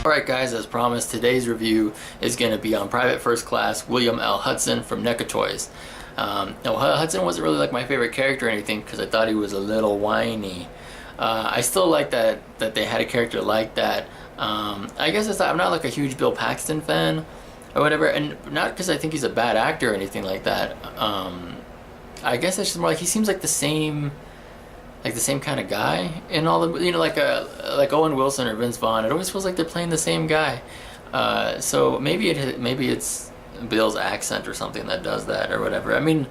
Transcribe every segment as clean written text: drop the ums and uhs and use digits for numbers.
Alright guys, as promised, today's review is going to be on Private First Class William L. Hudson from Neca Toys. Now, Hudson wasn't really like my favorite character or anything because I thought he was a little whiny. I still like that they had a character like that. I guess I'm not like a huge Bill Paxton fan or whatever, and not because I think he's a bad actor or anything like that. I guess it's just more like he seems like the same kind of guy in all the, you know, like Owen Wilson or Vince Vaughn. It always feels like they're playing the same guy. So maybe it's Bill's accent or something that does that or whatever. I mean,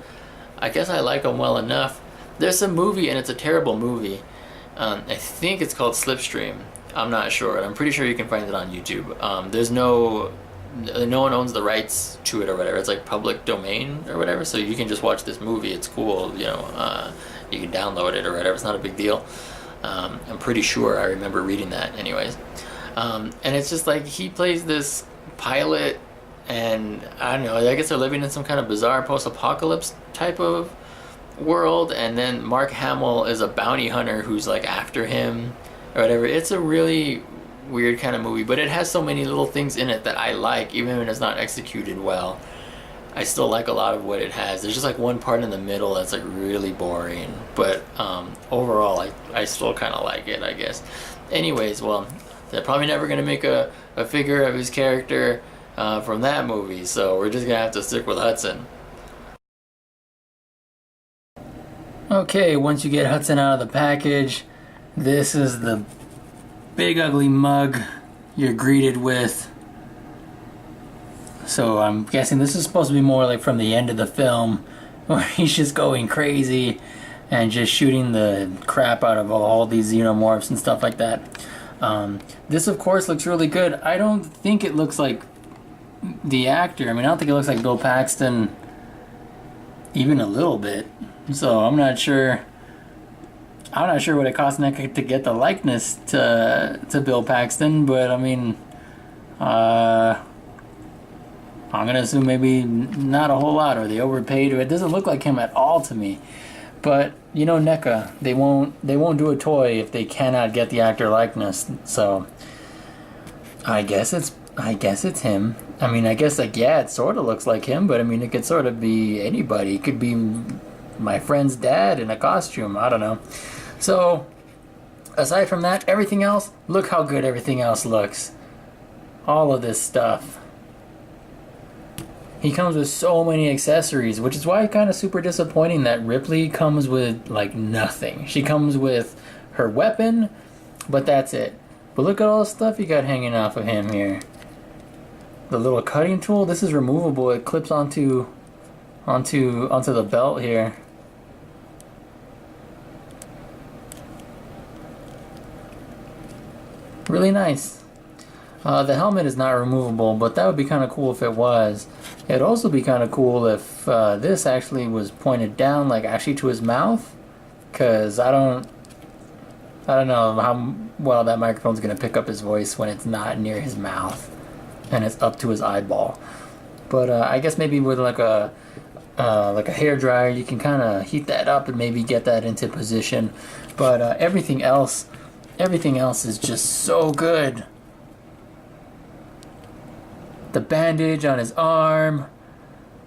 I guess I like him well enough. There's a movie, and it's a terrible movie. I think it's called Slipstream. I'm not sure, and I'm pretty sure you can find it on YouTube. There's no one owns the rights to it or whatever. It's like public domain or whatever, so you can just watch this movie. It's cool, you know. You can download it or whatever. It's not a big deal. I'm pretty sure I remember reading that anyways. And it's just like he plays this pilot, and I don't know, I guess they're living in some kind of bizarre post-apocalypse type of world, and then Mark Hamill is a bounty hunter who's like after him or whatever. It's a really weird kind of movie, but it has so many little things in it that I like, even when it's not executed well. I still like a lot of what it has. There's just like one part in the middle that's like really boring, but overall I still kind of like it, I guess. Anyways, well, they're probably never gonna make a figure of his character from that movie, so we're just gonna have to stick with Hudson. Okay, once you get Hudson out of the package, this is the big ugly mug you're greeted with. So I'm guessing this is supposed to be more like from the end of the film, where he's just going crazy and just shooting the crap out of all these xenomorphs and stuff like that. This of course looks really good. I don't think it looks like the actor. I mean, I don't think it looks like Bill Paxton even a little bit. So I'm not sure what it cost Neca to get the likeness to Bill Paxton, but I mean, I'm gonna assume maybe not a whole lot, or they overpaid, or it doesn't look like him at all to me. But you know, Neca, they won't do a toy if they cannot get the actor likeness. So I guess it's him. I mean, I guess like, yeah, it sort of looks like him, but I mean, it could sort of be anybody. It could be my friend's dad in a costume. I don't know. So aside from that, everything else, look how good everything else looks. All of this stuff. He comes with so many accessories, which is why it's kind of super disappointing that Ripley comes with like nothing. She comes with her weapon, but that's it. But look at all the stuff you got hanging off of him here. The little cutting tool, this is removable. It clips onto the belt here. Really nice. The helmet is not removable, but that would be kind of cool if it was. It'd also be kind of cool if this actually was pointed down, like actually to his mouth, because I don't know how well that microphone's gonna pick up his voice when it's not near his mouth and it's up to his eyeball. But I guess maybe with like a hair dryer, you can kind of heat that up and maybe get that into position. But everything else is just so good. The bandage on his arm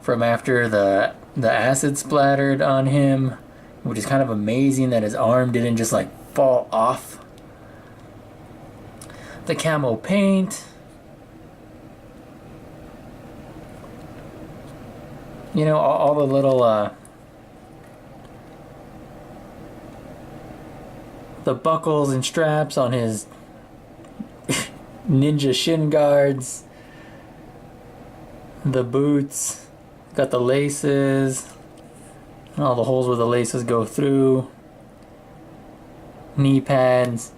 from after the acid splattered on him, which is kind of amazing that his arm didn't just like fall off. The camo paint. You know, all the little the buckles and straps on his ninja shin guards. The boots, got the laces, and all the holes where the laces go through. Knee pads.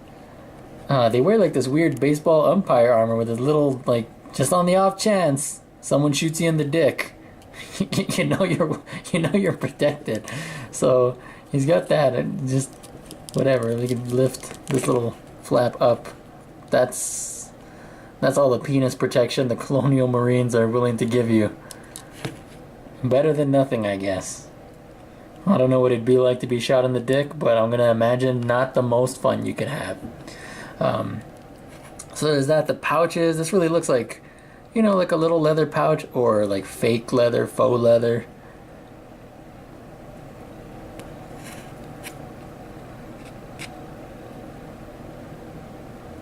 They wear like this weird baseball umpire armor with a little, like, just on the off chance someone shoots you in the dick. you know you're protected. So he's got that. And just whatever. We can lift this little flap up. That's all the penis protection the Colonial Marines are willing to give you. Better than nothing, I guess. I don't know what it'd be like to be shot in the dick, but I'm gonna imagine not the most fun you could have. So there's that. The pouches. This really looks like, you know, like a little leather pouch or like fake leather, faux leather.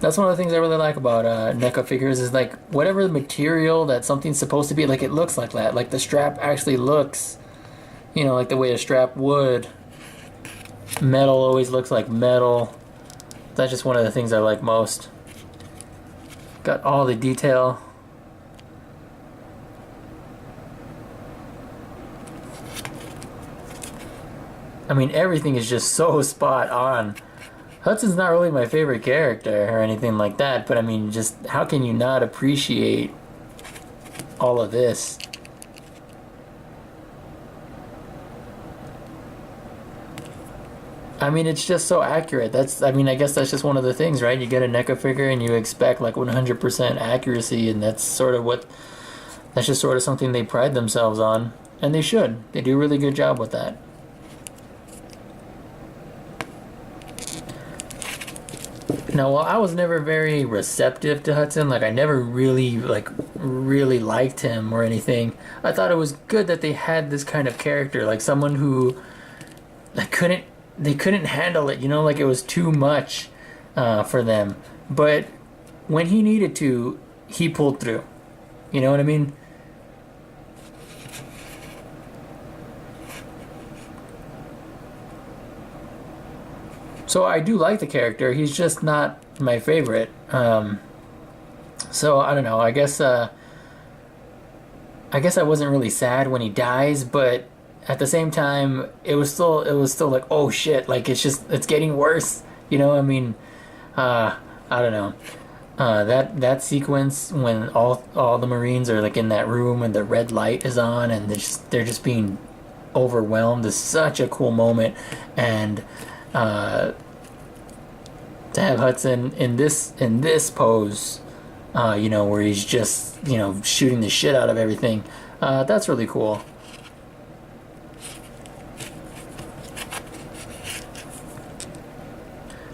That's one of the things I really like about NECA figures is like whatever the material that something's supposed to be, like it looks like that. Like the strap actually looks, you know, like the way a strap would. Metal always looks like metal. That's just one of the things I like most. Got all the detail. I mean, everything is just so spot on. Hudson's not really my favorite character or anything like that, but I mean, just how can you not appreciate all of this? I mean, it's just so accurate. I mean, I guess that's just one of the things, right? You get a NECA figure and you expect like 100% accuracy, and that's just sort of something they pride themselves on, and they should. They do a really good job with that. Now, while I was never very receptive to Hudson, like I never really liked him or anything, I thought it was good that they had this kind of character, like someone who they couldn't handle it, you know, like it was too much for them. But when he needed to, he pulled through. You know what I mean? So I do like the character. He's just not my favorite. So I don't know. I guess I wasn't really sad when he dies, but at the same time, it was still like, oh shit, like it's getting worse. You know, I mean, I don't know. That sequence when all the Marines are like in that room and the red light is on and they're just being overwhelmed is such a cool moment. And to have Hudson in this pose, you know, where he's just, you know, shooting the shit out of everything, that's really cool.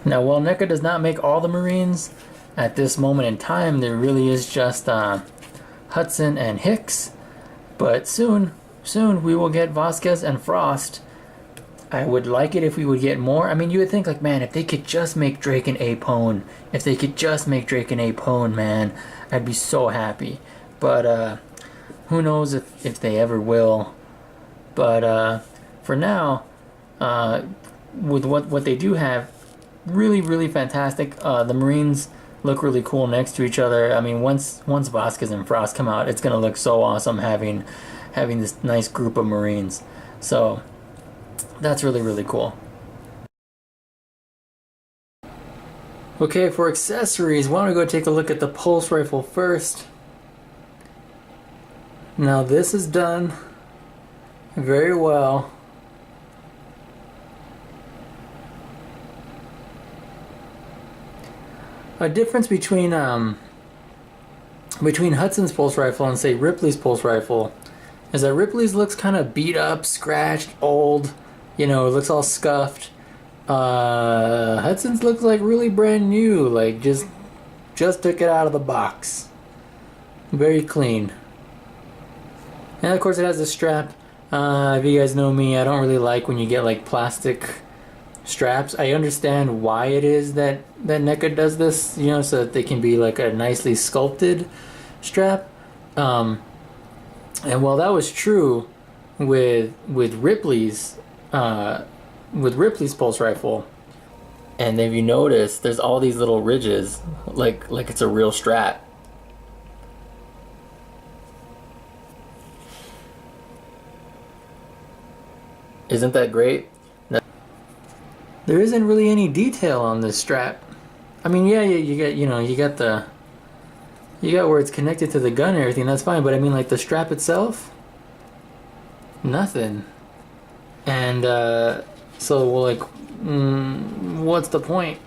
Now, while NECA does not make all the Marines, at this moment in time, there really is just Hudson and Hicks. But soon we will get Vasquez and Frost. I would like it if we would get more. I mean, you would think, like, man, if they could just make Drake and Apone, man, I'd be so happy. But who knows if they ever will. But for now, with what they do have, really, really fantastic. The Marines look really cool next to each other. I mean, once Vasquez and Frost come out, it's gonna look so awesome having this nice group of Marines. So that's really, really cool. Okay, for accessories, why don't we go take a look at the pulse rifle first. Now this is done very well. A difference between Hudson's pulse rifle and say Ripley's pulse rifle is that Ripley's looks kind of beat up, scratched, old, you know, it looks all scuffed. Hudson's looks like really brand new, like just took it out of the box. Very clean. And of course it has a strap. If you guys know me, I don't really like when you get like plastic straps. I understand why it is that NECA does this, you know, so that they can be like a nicely sculpted strap. And while that was true with Ripley's pulse rifle, and if you notice, there's all these little ridges, like it's a real strap. Isn't that great? There isn't really any detail on this strap. I mean, yeah, you got where it's connected to the gun and everything, that's fine, but I mean, like, the strap itself, nothing. And so, well, like, what's the point?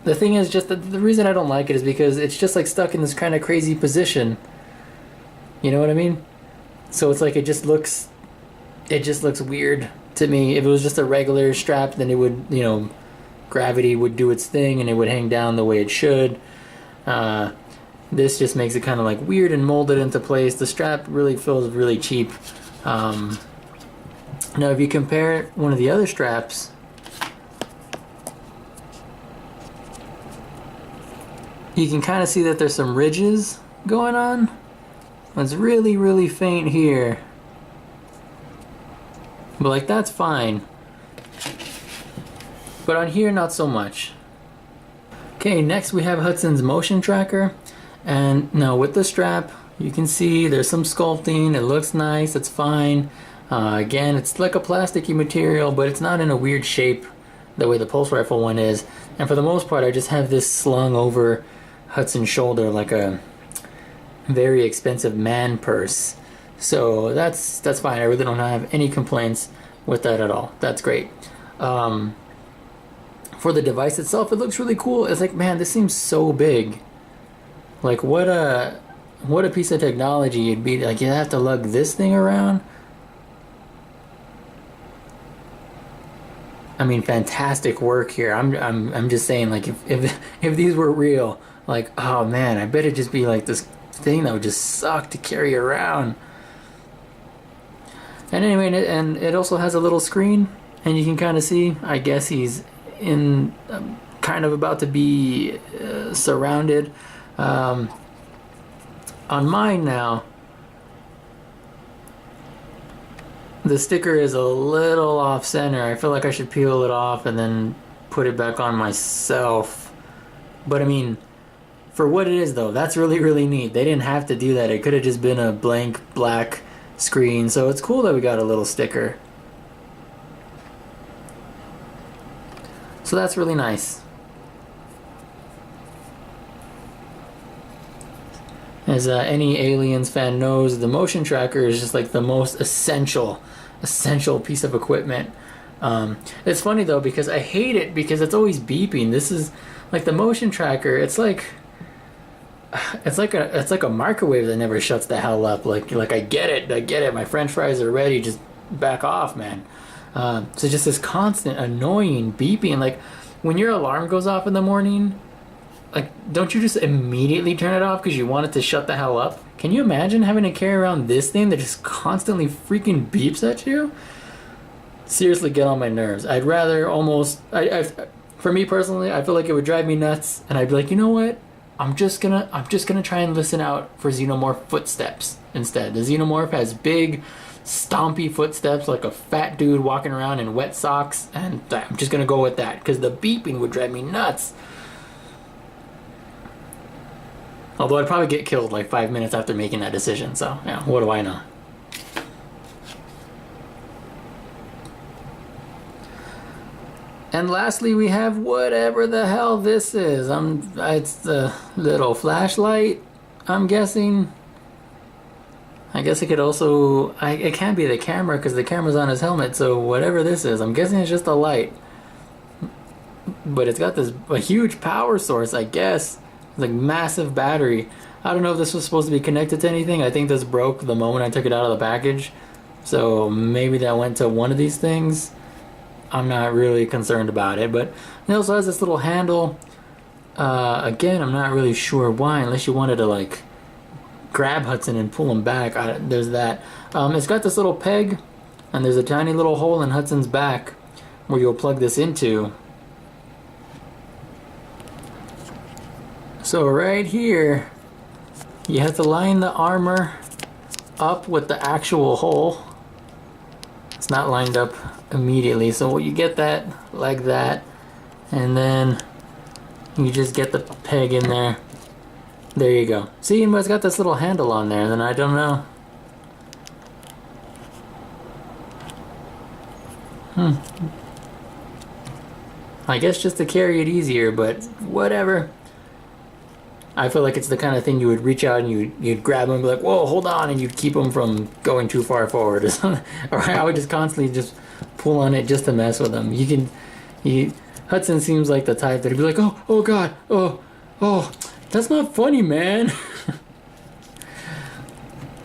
The thing is just the reason I don't like it is because it's just like stuck in this kind of crazy position. You know what I mean? So it's like it just looks weird to me. If it was just a regular strap, then it would, you know, gravity would do its thing and it would hang down the way it should. This just makes it kind of like weird and molded into place. The strap really feels really cheap. Now if you compare one of the other straps, you can kind of see that there's some ridges going on. It's really, really faint here. But like that's fine. But on here, not so much. Okay, next we have Hudson's motion tracker. And now with the strap, you can see there's some sculpting. It looks nice, it's fine. Again, it's like a plasticky material, but it's not in a weird shape the way the pulse rifle one is. And for the most part, I just have this slung over Hudson's shoulder like a very expensive man purse. So that's fine. I really don't have any complaints with that at all. That's great. For the device itself, it looks really cool. It's like, man, this seems so big. Like what a piece of technology you'd be like. You have to lug this thing around. I mean, fantastic work here. I'm just saying, like, if these were real, like, oh man, I bet it'd just be like this thing that would just suck to carry around. And anyway, and it also has a little screen, and you can kind of see, I guess he's in kind of about to be surrounded. On mine now, the sticker is a little off center. I feel like I should peel it off and then put it back on myself. But I mean, for what it is though, that's really, really neat. They didn't have to do that. It could have just been a blank black screen. So it's cool that we got a little sticker. So that's really nice. As any Aliens fan knows, the motion tracker is just like the most essential piece of equipment. It's funny though, because I hate it because it's always beeping. This is like the motion tracker. It's like a microwave that never shuts the hell up. Like I get it. My French fries are ready. Just back off, man. So just this constant annoying beeping. Like when your alarm goes off in the morning, like don't you just immediately turn it off because you want it to shut the hell up? Can you imagine having to carry around this thing that just constantly freaking beeps at you? Seriously, get on my nerves. I'd rather almost, for me personally, I feel like it would drive me nuts, and I'd be like, you know what? I'm just gonna try and listen out for xenomorph footsteps instead. The xenomorph has big, stompy footsteps like a fat dude walking around in wet socks, and I'm just gonna go with that because the beeping would drive me nuts. Although I'd probably get killed like 5 minutes after making that decision, so yeah, what do I know? And lastly, we have whatever the hell this is. It's the little flashlight, I'm guessing. I guess it could also, it can't be the camera because the camera's on his helmet, so whatever this is, I'm guessing it's just a light. But it's got a huge power source, I guess. Like massive battery. I don't know if this was supposed to be connected to anything. I think this broke the moment I took it out of the package. So maybe that went to one of these things. I'm not really concerned about it, but it also has this little handle. Again, I'm not really sure why, unless you wanted to like grab Hudson and pull him back. There's that. It's got this little peg, and there's a tiny little hole in Hudson's back where you'll plug this into. So right here, you have to line the armor up with the actual hole. It's not lined up immediately, so you get that like that, and then you just get the peg in there. There you go. See, but it's got this little handle on there, then I don't know. I guess just to carry it easier, but whatever. I feel like it's the kind of thing you would reach out and you'd grab them and be like, whoa, hold on, and you'd keep them from going too far forward or something. Or I would just constantly just pull on it just to mess with them. Hudson seems like the type that'd be like, oh God, oh, that's not funny, man.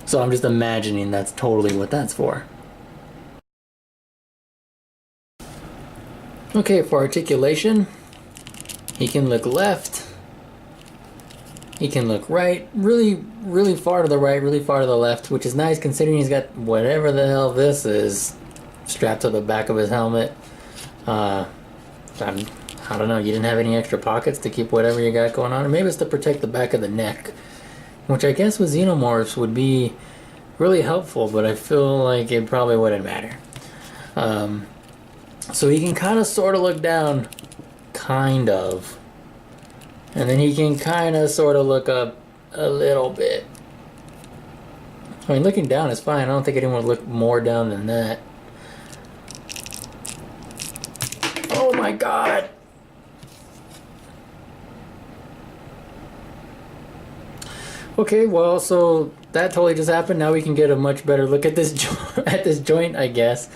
So I'm just imagining that's totally what that's for. Okay, for articulation, he can look left, he can look right, really far to the right, really far to the left, which is nice considering he's got whatever the hell this is strapped to the back of his helmet. I don't know, you didn't have any extra pockets to keep whatever you got going on, or maybe it's to protect the back of the neck, which I guess with xenomorphs would be really helpful, but I feel like it probably wouldn't matter. So he can kind of sort of look down, kind of, and then he can kind of sort of look up a little bit. I mean, looking down is fine. I don't think anyone would look more down than that. Oh my God! Okay, well, so that totally just happened. Now we can get a much better look at this at this joint, I guess.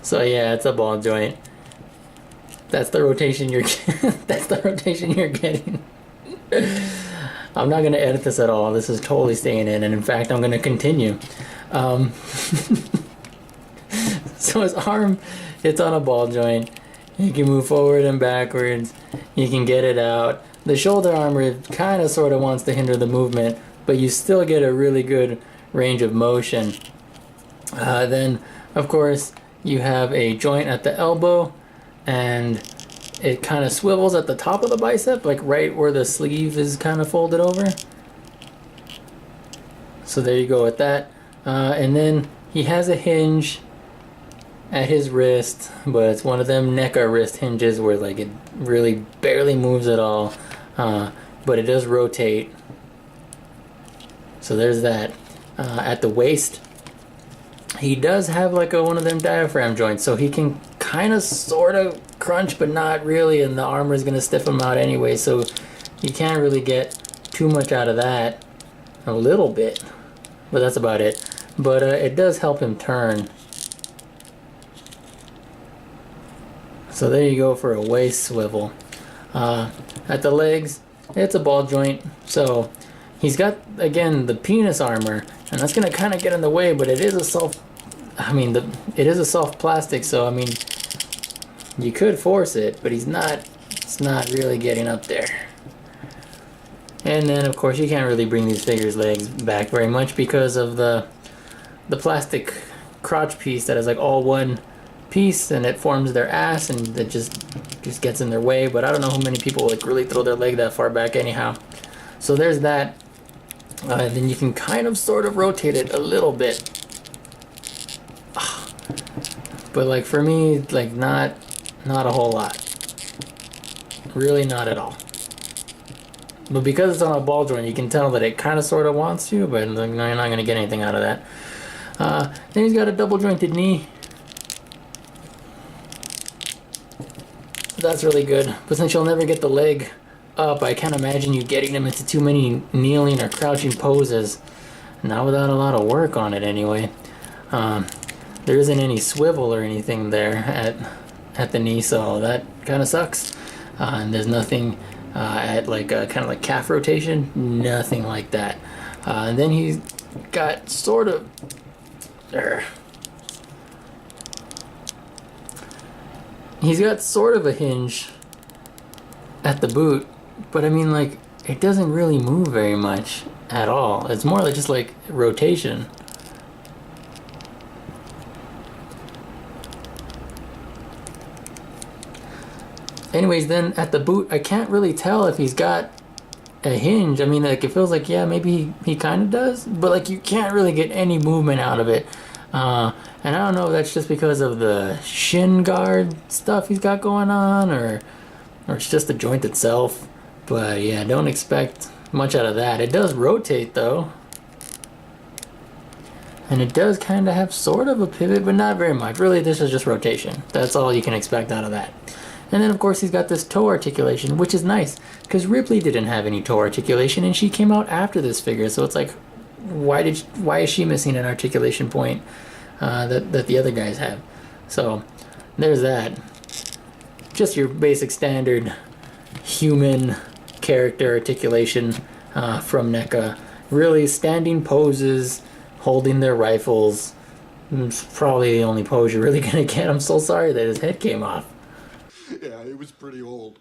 So yeah, it's a ball joint. That's the rotation you're that's the rotation you're getting. I'm not gonna edit this at all. This is totally staying in, and in fact, I'm gonna continue. So his arm, it's on a ball joint. You can move forward and backwards. You can get it out. The shoulder armor kind of sort of wants to hinder the movement, but you still get a really good range of motion. Then, of course, you have a joint at the elbow, and it kind of swivels at the top of the bicep, like right where the sleeve is kind of folded over. So there you go with that. And then he has a hinge at his wrist, but it's one of them Neca wrist hinges where like it really barely moves at all, but it does rotate. So there's that. At the waist, he does have like one of them diaphragm joints, so he can kind of sort of crunch, but not really, and the armor is going to stiff him out anyway, so you can't really get too much out of that. A little bit, but that's about it. But it does help him turn. So there you go for a waist swivel. At the legs, it's a ball joint, so he's got, again, the penis armor, and that's going to kind of get in the way, but it is a soft, it is a soft plastic, so I mean, you could force it, but it's not really getting up there. And then, of course, you can't really bring these figures' legs back very much because of the plastic crotch piece that is like all one piece, and it forms their ass, and it just gets in their way. But I don't know how many people like really throw their leg that far back anyhow. So there's that. Then you can kind of sort of rotate it a little bit, but like for me, like not a whole lot, really not at all. But because it's on a ball joint, you can tell that it kind of sort of wants to, but like, no, you're not going to get anything out of that. Then he's got a double jointed knee. That's really good, but since you'll never get the leg up, I can't imagine you getting him into too many kneeling or crouching poses. Not without a lot of work on it anyway. There isn't any swivel or anything there at the knee, so that kind of sucks. And there's nothing at like kind of like calf rotation, nothing like that. And then he's got sort of he's got sort of a hinge at the boot, but I mean, like, it doesn't really move very much at all. It's more like just like rotation. Anyways, then at the boot, I can't really tell if he's got a hinge. I mean, like, it feels like, yeah, maybe he kind of does, but like you can't really get any movement out of it. And I don't know if that's just because of the shin guard stuff he's got going on, or it's just the joint itself. But yeah, don't expect much out of that. It does rotate though, and it does kind of have sort of a pivot, but not very much. Really, this is just rotation. That's all you can expect out of that. And then of course he's got this toe articulation, which is nice because Ripley didn't have any toe articulation, and she came out after this figure. So it's like, why is she missing an articulation point that the other guys have? So there's that. just your basic standard human character articulation from Neca. Really standing poses, holding their rifles. It's probably the only pose you're really gonna get. I'm so sorry that his head came off. Yeah, he was pretty old.